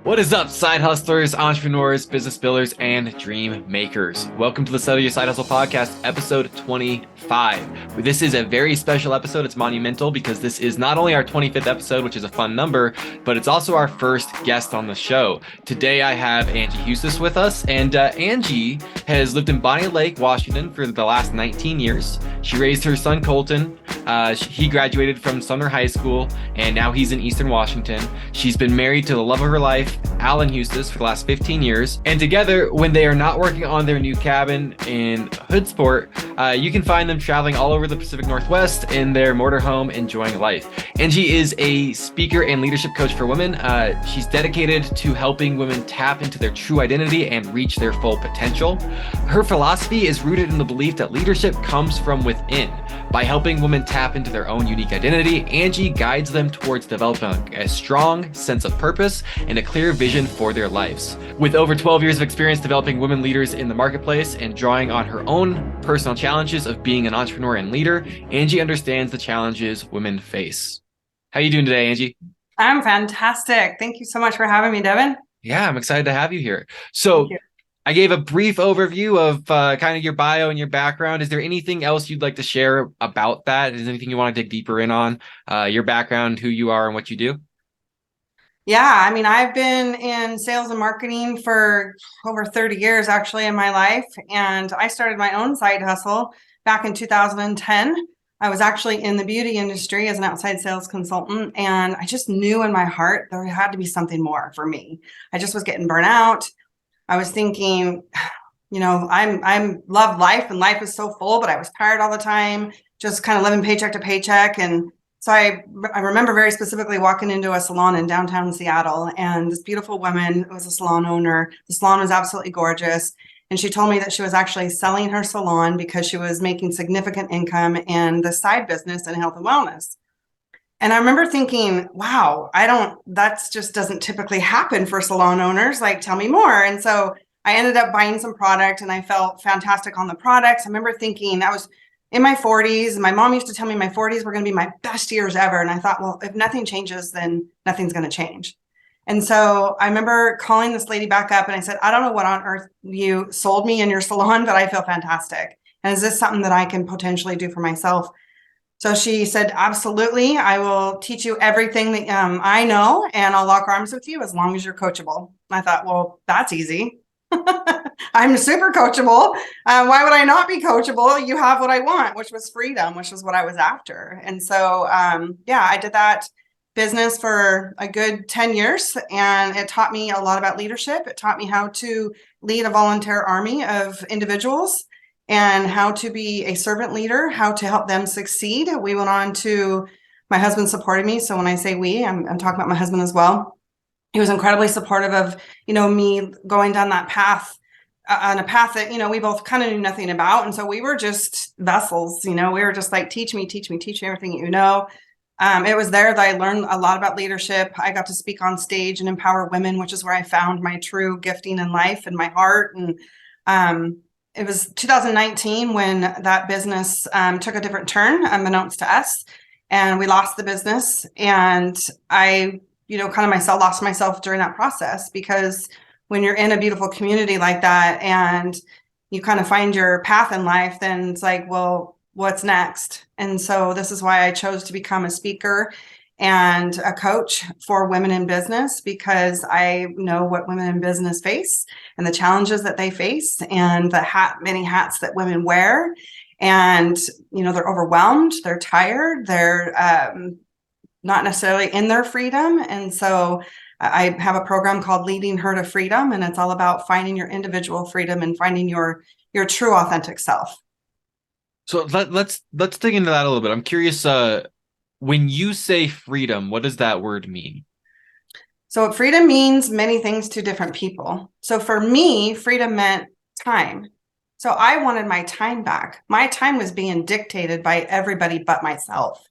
What is up, side hustlers, entrepreneurs, business builders, and dream makers? Welcome to the Settle Your Side Hustle Podcast, episode 25. This is a very special episode. It's monumental because this is not only our 25th episode, which is a fun number, but it's also our first guest on the show. Today, I have Angie Huestis with us, and Angie has lived in Bonnie Lake, Washington for the last 19 years. She raised her son, Colton. He graduated from Sumner High School, and now he's in Eastern Washington. She's been married to the love of her life, Alan Huestis, for the last 15 years. And together, when they are not working on their new cabin in Hoodsport, you can find them traveling all over the Pacific Northwest in their motorhome, enjoying life. Angie is a speaker and leadership coach for women. She's dedicated to helping women tap into their true identity and reach their full potential. Her philosophy is rooted in the belief that leadership comes from within. By helping women tap into their own unique identity, Angie guides them towards developing a strong sense of purpose and a clear vision for their lives. With over 12 years of experience developing women leaders in the marketplace and drawing on her own personal challenges of being an entrepreneur and leader, Angie understands the challenges women face. How are you doing today, Angie? I'm fantastic. Thank you so much for having me, Devin. Yeah, I'm excited to have you here. So I gave a brief overview of kind of your bio and your background. Is there anything else you'd like to share about that? Is there anything you want to dig deeper in on your background, who you are, and what you do? Yeah, I mean, I've been in sales and marketing for over 30 years actually in my life. And I started my own side hustle back in 2010. I was actually in the beauty industry as an outside sales consultant. And I just knew in my heart there had to be something more for me. I just was getting burnt out. I was thinking, I'm love life and life is so full, but I was tired all the time, just kind of living paycheck to paycheck. And so I remember very specifically walking into a salon in downtown Seattle, and this beautiful woman was a salon owner. The salon was absolutely gorgeous. And she told me that she was actually selling her salon because she was making significant income in the side business in health and wellness. And I remember thinking, wow, that just doesn't typically happen for salon owners. Like, tell me more. And so I ended up buying some product and I felt fantastic on the products. I remember thinking I was in my 40s. My mom used to tell me my 40s were going to be my best years ever. And I thought, well, if nothing changes, then nothing's going to change. And so I remember calling this lady back up and I said, I don't know what on earth you sold me in your salon, but I feel fantastic. And is this something that I can potentially do for myself? So she said, absolutely. I will teach you everything that I know, and I'll lock arms with you as long as you're coachable. I thought, well, that's easy. I'm super coachable. Why would I not be coachable? You have what I want, which was freedom, which was what I was after. And so, I did that business for a good 10 years, and it taught me a lot about leadership. It taught me how to lead a volunteer army of individuals and how to be a servant leader, how to help them succeed. We went on to, my husband supported me. So when I say we, I'm talking about my husband as well. He was incredibly supportive of, me going down that path, on a path that, we both kind of knew nothing about. And so we were just vessels, we were just like, teach me everything you know. It was there that I learned a lot about leadership. I got to speak on stage and empower women, which is where I found my true gifting in life and my heart. And, it was 2019 when that business took a different turn, unbeknownst to us, and we lost the business. And I, lost myself during that process, because when you're in a beautiful community like that and you kind of find your path in life, then it's like, well, what's next? And so this is why I chose to become a speaker and a coach for women in business, because I know what women in business face and the challenges that they face and the many hats that women wear. And, they're overwhelmed, they're tired, they're not necessarily in their freedom. And so I have a program called Leading Her to Freedom, and it's all about finding your individual freedom and finding your true authentic self. So let's dig into that a little bit. I'm curious, when you say freedom, what does that word mean? So freedom means many things to different people. So for me, freedom meant time. So I wanted my time back. My time was being dictated by everybody but myself.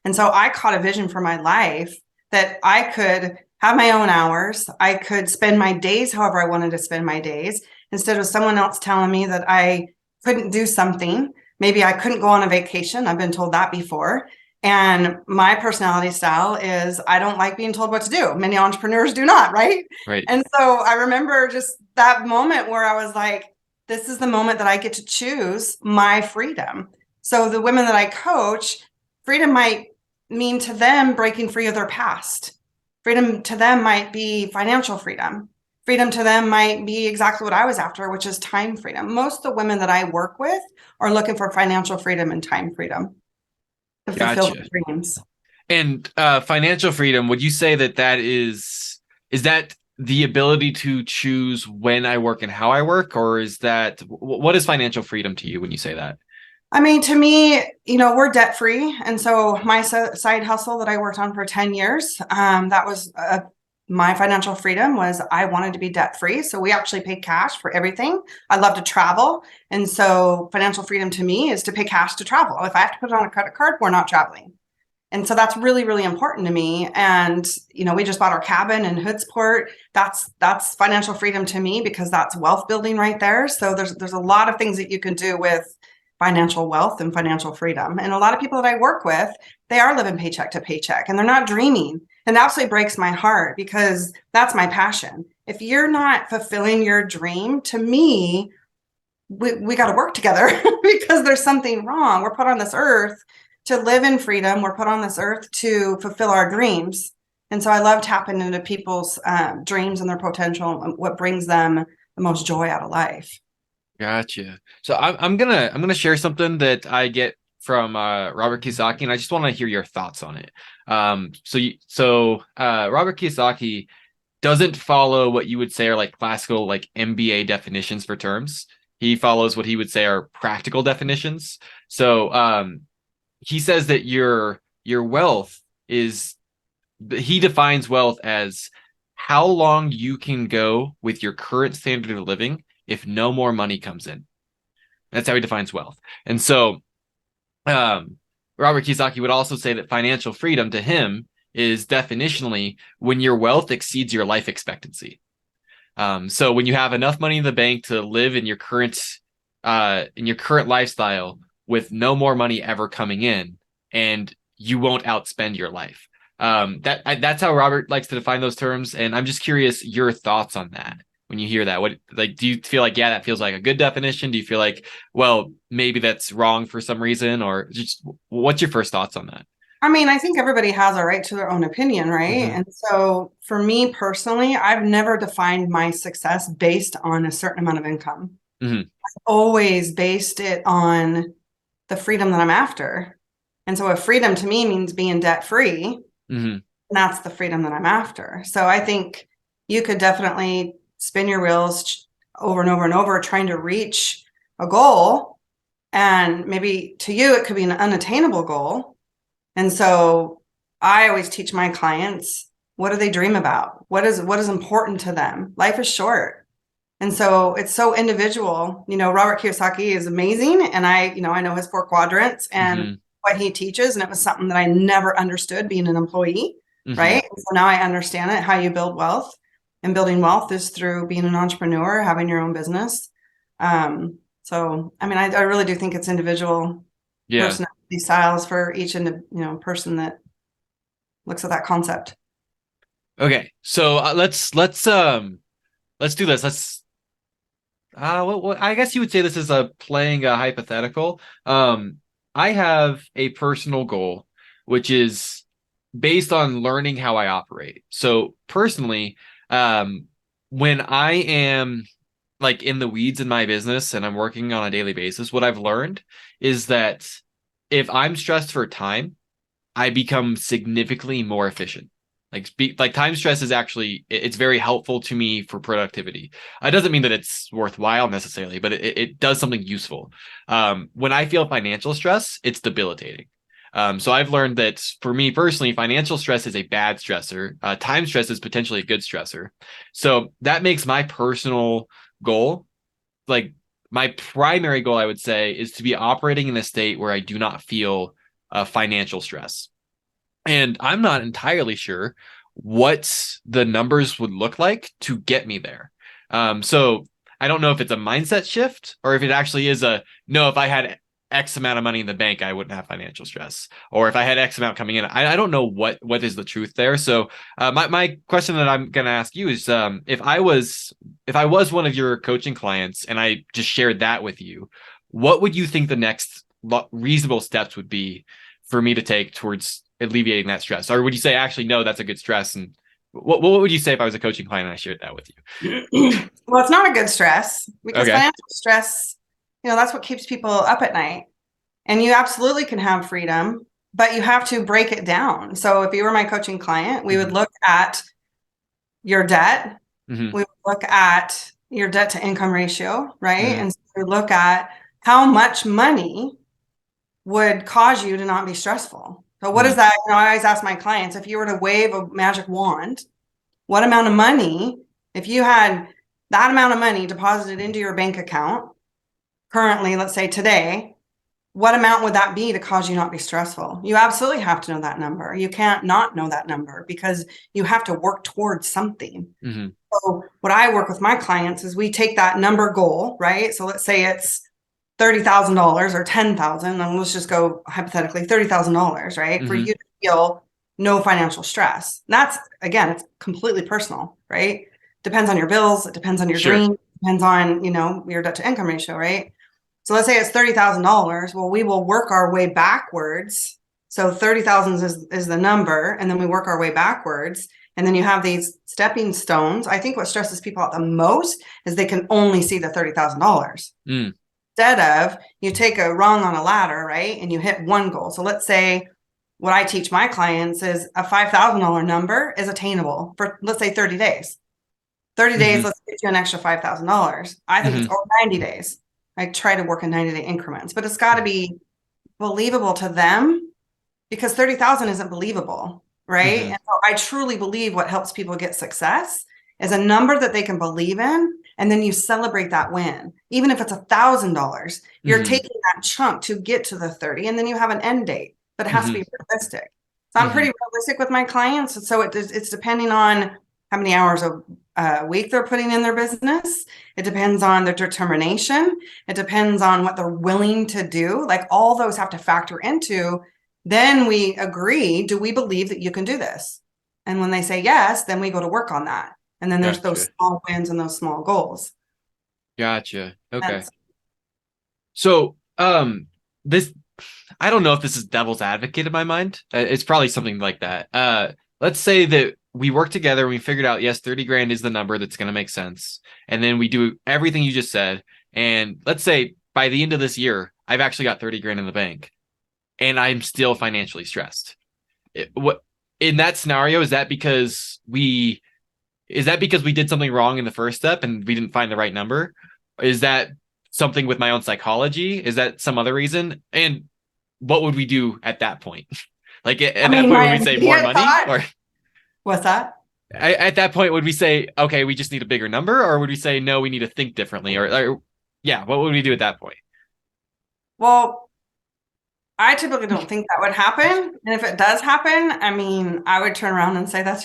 And so I caught a vision for my life that I could have my own hours. I could spend my days however I wanted to spend my days, instead of someone else telling me that I couldn't do something. Maybe I couldn't go on a vacation. I've been told that before. And my personality style is I don't like being told what to do. Many entrepreneurs do not, right? Right. And so I remember just that moment where I was like, this is the moment that I get to choose my freedom. So the women that I coach, freedom might mean to them breaking free of their past. Freedom to them might be financial freedom. Freedom to them might be exactly what I was after, which is time freedom. Most of the women that I work with are looking for financial freedom and time freedom to fulfill Gotcha. their dreams. And financial freedom, would you say that is that the ability to choose when I work and how I work, or is that what is financial freedom to you when you say that? I mean, to me, we're debt free. And so my side hustle that I worked on for 10 years, that was my financial freedom was I wanted to be debt free. So we actually pay cash for everything. I love to travel. And so financial freedom to me is to pay cash to travel. If I have to put it on a credit card, we're not traveling. And so that's really, really important to me. And, we just bought our cabin in Hoodsport. That's financial freedom to me because that's wealth building right there. So there's a lot of things that you can do with financial wealth and financial freedom. And a lot of people that I work with, they are living paycheck to paycheck and they're not dreaming. And that absolutely breaks my heart because that's my passion. If you're not fulfilling your dream, to me, we got to work together because there's something wrong. We're put on this earth to live in freedom. We're put on this earth to fulfill our dreams. And so I love tapping into people's dreams and their potential and what brings them the most joy out of life. Gotcha. So I'm gonna share something that I get from Robert Kiyosaki, and I just want to hear your thoughts on it. Robert Kiyosaki doesn't follow what you would say are like classical like MBA definitions for terms. He follows what he would say are practical definitions. So he says that your wealth is he defines wealth as how long you can go with your current standard of living if no more money comes in. That's how he defines wealth. And so Robert Kiyosaki would also say that financial freedom to him is definitionally when your wealth exceeds your life expectancy. So when you have enough money in the bank to live in your current lifestyle with no more money ever coming in, and you won't outspend your life. That's how Robert likes to define those terms, and I'm just curious your thoughts on that. When you hear that, what like do you feel like that feels like a good definition? Do you feel like maybe that's wrong for some reason, or just what's your first thoughts on that? I mean, I think everybody has a right to their own opinion, right? Mm-hmm. And so for me personally, I've never defined my success based on a certain amount of income. Mm-hmm. Always based it on the freedom that I'm after. And so if freedom to me means being debt free, Mm-hmm. that's the freedom that I'm after. So I think you could definitely spin your wheels over and over and over trying to reach a goal. And maybe to you, it could be an unattainable goal. And so I always teach my clients, what do they dream about? What is important to them? Life is short. And so it's so individual. Robert Kiyosaki is amazing. And I know his 4 quadrants and Mm-hmm. what he teaches. And it was something that I never understood being an employee, Mm-hmm. right? So now I understand it, how you build wealth. And building wealth is through being an entrepreneur, having your own business. So, I mean, I really do think it's individual Yeah. personality styles for each person that looks at that concept. Okay. So let's do this. I guess you would say this is a playing a hypothetical. I have a personal goal, which is based on learning how I operate. So personally, when I am like in the weeds in my business and I'm working on a daily basis, what I've learned is that if I'm stressed for time, I become significantly more efficient. Like time stress is actually it's very helpful to me for productivity. It doesn't mean that it's worthwhile necessarily, but it does something useful. When I feel financial stress, it's debilitating. So I've learned that for me personally, financial stress is a bad stressor. Time stress is potentially a good stressor. So that makes my personal goal, like my primary goal, I would say, is to be operating in a state where I do not feel financial stress. And I'm not entirely sure what the numbers would look like to get me there. So I don't know if it's a mindset shift or if it actually is no, if I had X amount of money in the bank, I wouldn't have financial stress. Or if I had X amount coming in, I don't know what is the truth there. So my question that I'm going to ask you is, if I was one of your coaching clients and I just shared that with you, what would you think the next reasonable steps would be for me to take towards alleviating that stress? Or would you say, actually, no, that's a good stress? And what would you say if I was a coaching client and I shared that with you? Well, it's not a good stress because Okay. financial stress, that's what keeps people up at night. And you absolutely can have freedom, but you have to break it down. So if you were my coaching client, we would look at your debt. Mm-hmm. We would look at your debt to income ratio, right? Mm-hmm. And so we look at how much money would cause you to not be stressful. So what is that? I always ask my clients, if you were to wave a magic wand, what amount of money, if you had that amount of money deposited into your bank account currently, let's say today, what amount would that be to cause you not be stressful? You absolutely have to know that number. You can't not know that number because you have to work towards something. Mm-hmm. So what I work with my clients is we take that number goal, right? So let's say it's $30,000 or 10,000, and let's just go hypothetically $30,000, right? Mm-hmm. For you to feel no financial stress. That's, again, it's completely personal, right? Depends on your bills. It depends on your dream. Depends on, your debt to income ratio, right? So let's say it's $30,000. Well, we will work our way backwards. So 30,000 is the number, and then we work our way backwards. And then you have these stepping stones. I think what stresses people out the most is they can only see the $30,000. Instead of you take a rung on a ladder, right? And you hit one goal. So let's say what I teach my clients is a $5,000 number is attainable for, let's say, 30 days. 30 days, let's get you an extra $5,000. I think it's over 90 days. I try to work in 90-day increments, but it's got to be believable to them because 30,000 isn't believable, right? And so I truly believe what helps people get success is a number that they can believe in, and then you celebrate that win. Even if it's $1,000, you're taking that chunk to get to the 30, and then you have an end date, but it has to be realistic. So I'm pretty realistic with my clients. So it's depending on how many hours a week they're putting in their business. It depends on their determination. It depends on what they're willing to do. Like all those have to factor into, then we agree, do we believe that you can do this? And when they say yes, then we go to work on that. And then there's those small wins and those small goals. Gotcha. Okay. So, this, I don't know if this is devil's advocate in my mind. It's probably something like that. Let's say that we work together and we figured out, yes, 30 grand is the number that's going to make sense. And then we do everything you just said. And let's say by the end of this year, I've actually got 30 grand in the bank and I'm still financially stressed. What in that scenario, is that because we did something wrong in the first step and we didn't find the right number? Is that something with my own psychology? Is that some other reason? And what would we do at that point? Like at that point, would we say more money? Or what's that? At that point, would we say, okay, we just need a bigger number? Or would we say, no, we need to think differently? Or yeah, what would we do at that point? Well, I typically don't think that would happen. And if it does happen, I would turn around and say, that's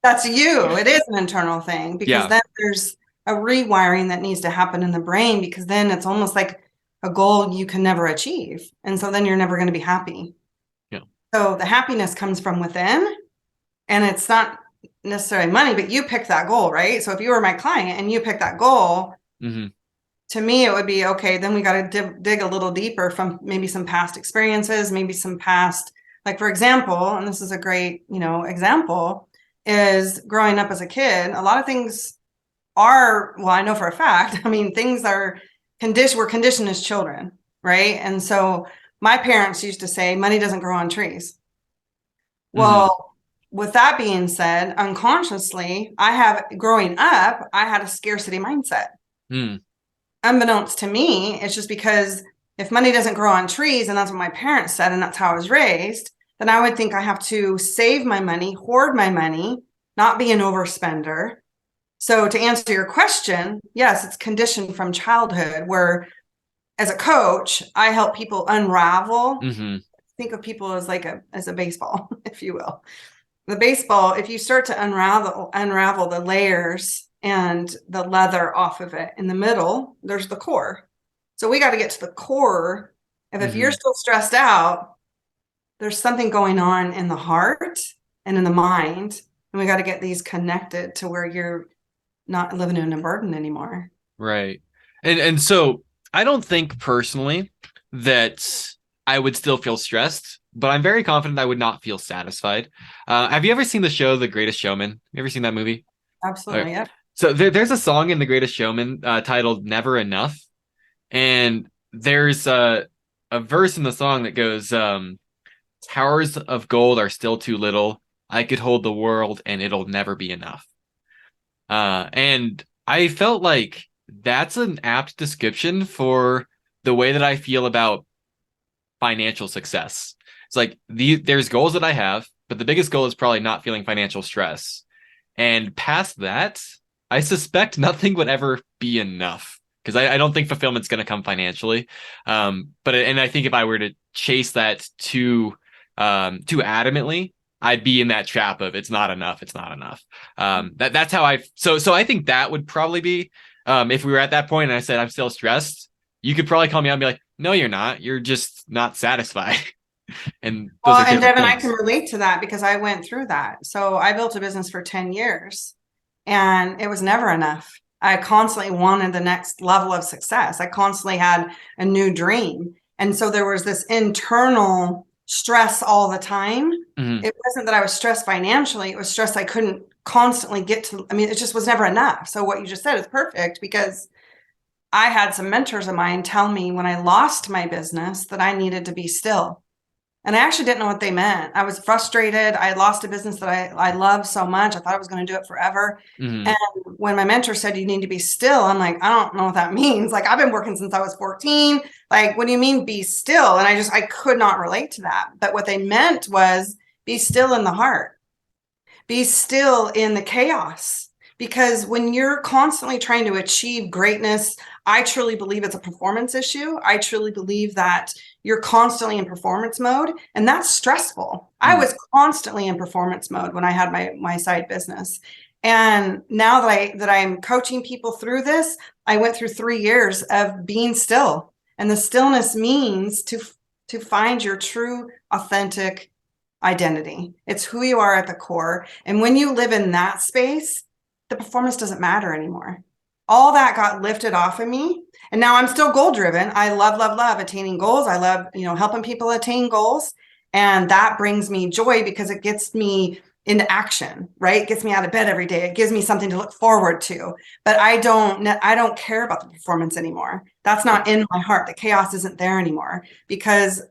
that's you. It is an internal thing because then there's a rewiring that needs to happen in the brain, because then it's almost like a goal you can never achieve. And so then you're never going to be happy. Yeah. So the happiness comes from within, and it's not necessarily money, but you pick that goal, right? So if you were my client and you pick that goal, to me, it would be, okay, then we got to dig a little deeper from maybe some past experiences, maybe some past, like, for example, and this is a great, example, is growing up as a kid, a lot of things are, well, I know for a fact, things are we're conditioned as children, right? And so my parents used to say, money doesn't grow on trees. Well, with that being said, unconsciously, growing up, I had a scarcity mindset. Unbeknownst to me, it's just because if money doesn't grow on trees, and that's what my parents said, and that's how I was raised, then I would think I have to save my money, hoard my money, not be an overspender. So to answer your question, yes, it's conditioned from childhood, where as a coach, I help people unravel. Think of people as as a baseball, if you will. The baseball, if you start to unravel the layers and the leather off of it, in the middle, there's the core. So we got to get to the core of if you're Hmm. still stressed out, there's something going on in the heart and in the mind. And we got to get these connected to where you're not living in a burden anymore. Right. And so I don't think personally that I would still feel stressed, but I'm very confident I would not feel satisfied. Have you ever seen the show The Greatest Showman? You ever seen that movie? Okay. Absolutely. Yep. So there's a song in The Greatest Showman titled Never Enough. And there's a verse in the song that goes, towers of gold are still too little. I could hold the world and it'll never be enough. And I felt like that's an apt description for the way that I feel about financial success. It's like there's goals that I have, but the biggest goal is probably not feeling financial stress. And past that, I suspect nothing would ever be enough because I don't think fulfillment's going to come financially. But and I think if I were to chase that too adamantly, I'd be in that trap of it's not enough, it's not enough. That's how so I think that would probably be if we were at that point and I said I'm still stressed, you could probably call me out and be like, no, you're not. You're just not satisfied. And those Well, are and different Devin, I can things. relate to that because I went through that. So I built a business for 10 years and it was never enough. I constantly wanted the next level of success. I constantly had a new dream. And so there was this internal stress all the time. Mhm. It wasn't that I was stressed financially, it was stress I couldn't constantly get to. I mean, it just was never enough. So what you just said is perfect because I had some mentors of mine tell me when I lost my business that I needed to be still. And I actually didn't know what they meant. I was frustrated. I had lost a business that I loved so much. I thought I was going to do it forever. And Mhm. when my mentor said, you need to be still, I'm like, I don't know what that means. Like, I've been working since I was 14. Like, what do you mean be still? And I could not relate to that. But what they meant was be still in the heart, be still in the chaos. Because when you're constantly trying to achieve greatness, I truly believe it's a performance issue. I truly believe that you're constantly in performance mode, and that's stressful. I Mhm. was constantly in performance mode when I had my side business. And now that I'm coaching people through this, I went through 3 years of being still. And the stillness means to find your true, authentic identity. It's who you are at the core. And when you live in that space, the performance doesn't matter anymore. All that got lifted off of me. And now I'm still goal driven. I love, love, love attaining goals. I love, helping people attain goals. And that brings me joy because it gets me into action, right? It gets me out of bed every day. It gives me something to look forward to. But I don't care about the performance anymore. That's not in my heart. The chaos isn't there anymore because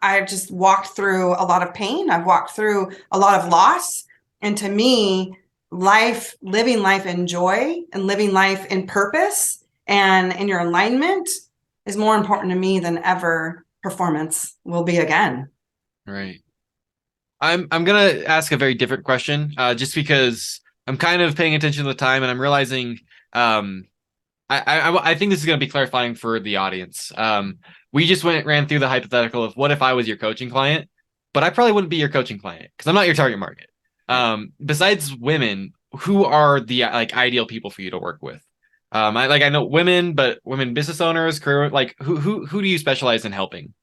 I've just walked through a lot of pain. I've walked through a lot of loss. And to me, living life in joy and living life in purpose and in your alignment is more important to me than ever performance will be again. Right. I'm gonna ask a very different question, just because I'm kind of paying attention to the time and I'm realizing um I think this is gonna be clarifying for the audience. We just ran through the hypothetical of what if I was your coaching client, but I probably wouldn't be your coaching client because I'm not your target market. Right. Besides women, who are the like ideal people for you to work with? I know women, but women business owners, career like who do you specialize in helping?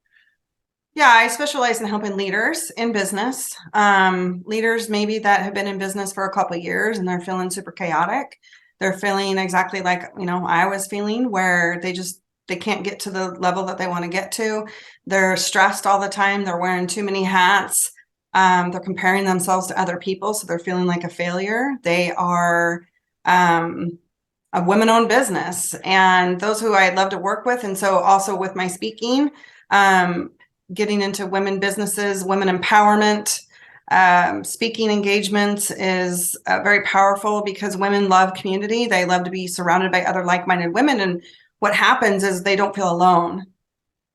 Yeah, I specialize in helping leaders in business. Leaders maybe that have been in business for a couple of years and they're feeling super chaotic. They're feeling exactly like, I was feeling where they can't get to the level that they want to get to. They're stressed all the time. They're wearing too many hats. They're comparing themselves to other people, so they're feeling like a failure. They are a women-owned business, and those who I'd love to work with. And so also with my speaking, um, getting into women businesses, women empowerment, speaking engagements is very powerful because women love community. They love to be surrounded by other like-minded women. And what happens is they don't feel alone.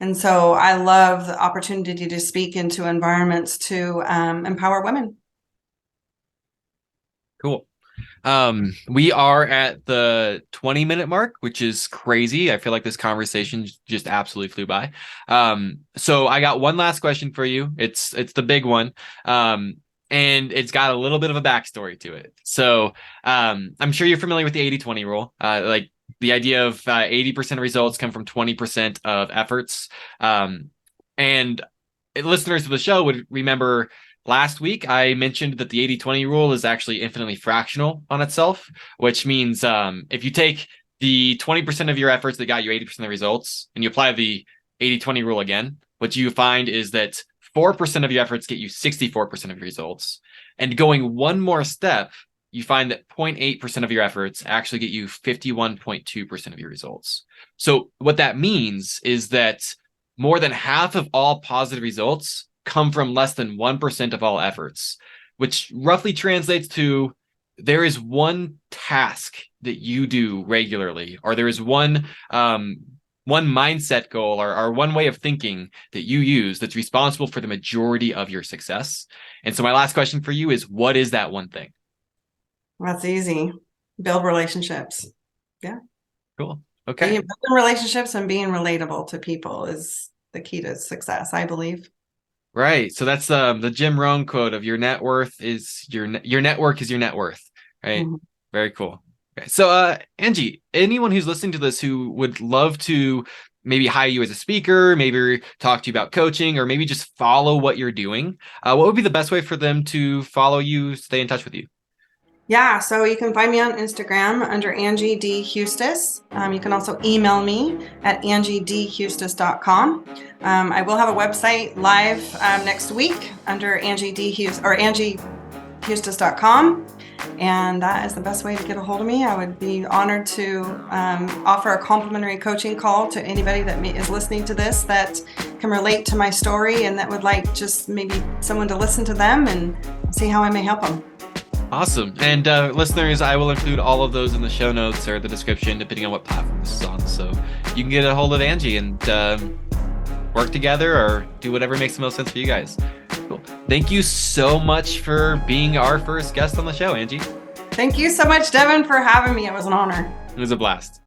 And so I love the opportunity to speak into environments to empower women. Cool. We are at the 20-minute mark, which is crazy. I feel like this conversation just absolutely flew by. So I got one last question for you. It's the big one. And it's got a little bit of a backstory to it. So, I'm sure you're familiar with the 80-20 rule. Like the idea of 80% of results come from 20% of efforts. And listeners to the show would remember last week I mentioned that the 80-20 rule is actually infinitely fractional on itself, which means if you take the 20% of your efforts that got you 80% of the results and you apply the 80-20 rule again, what you find is that 4% of your efforts get you 64% of your results. And going one more step, you find that 0.8% of your efforts actually get you 51.2% of your results. So what that means is that more than half of all positive results come from less than 1% of all efforts, which roughly translates to there is one task that you do regularly, or there is one mindset goal or one way of thinking that you use that's responsible for the majority of your success. And so my last question for you is, what is that one thing? That's easy. Build relationships. Yeah. Cool. Okay. Building relationships and being relatable to people is the key to success, I believe. Right. So that's the Jim Rohn quote of your net worth is your network is your net worth. Right. Mm-hmm. Very cool. Okay. So Angie, anyone who's listening to this who would love to maybe hire you as a speaker, maybe talk to you about coaching, or maybe just follow what you're doing, what would be the best way for them to follow you, stay in touch with you? Yeah, so you can find me on Instagram under Angie D. Huestis. You can also email me at angiedhuestis.com. I will have a website live next week under angiedhuestis.com. And that is the best way to get a hold of me. I would be honored to offer a complimentary coaching call to anybody that is listening to this that can relate to my story and that would like just maybe someone to listen to them and see how I may help them. Awesome. And listeners, I will include all of those in the show notes or the description, depending on what platform this is on. So you can get a hold of Angie and work together or do whatever makes the most sense for you guys. Cool. Thank you so much for being our first guest on the show, Angie. Thank you so much, Devin, for having me. It was an honor. It was a blast.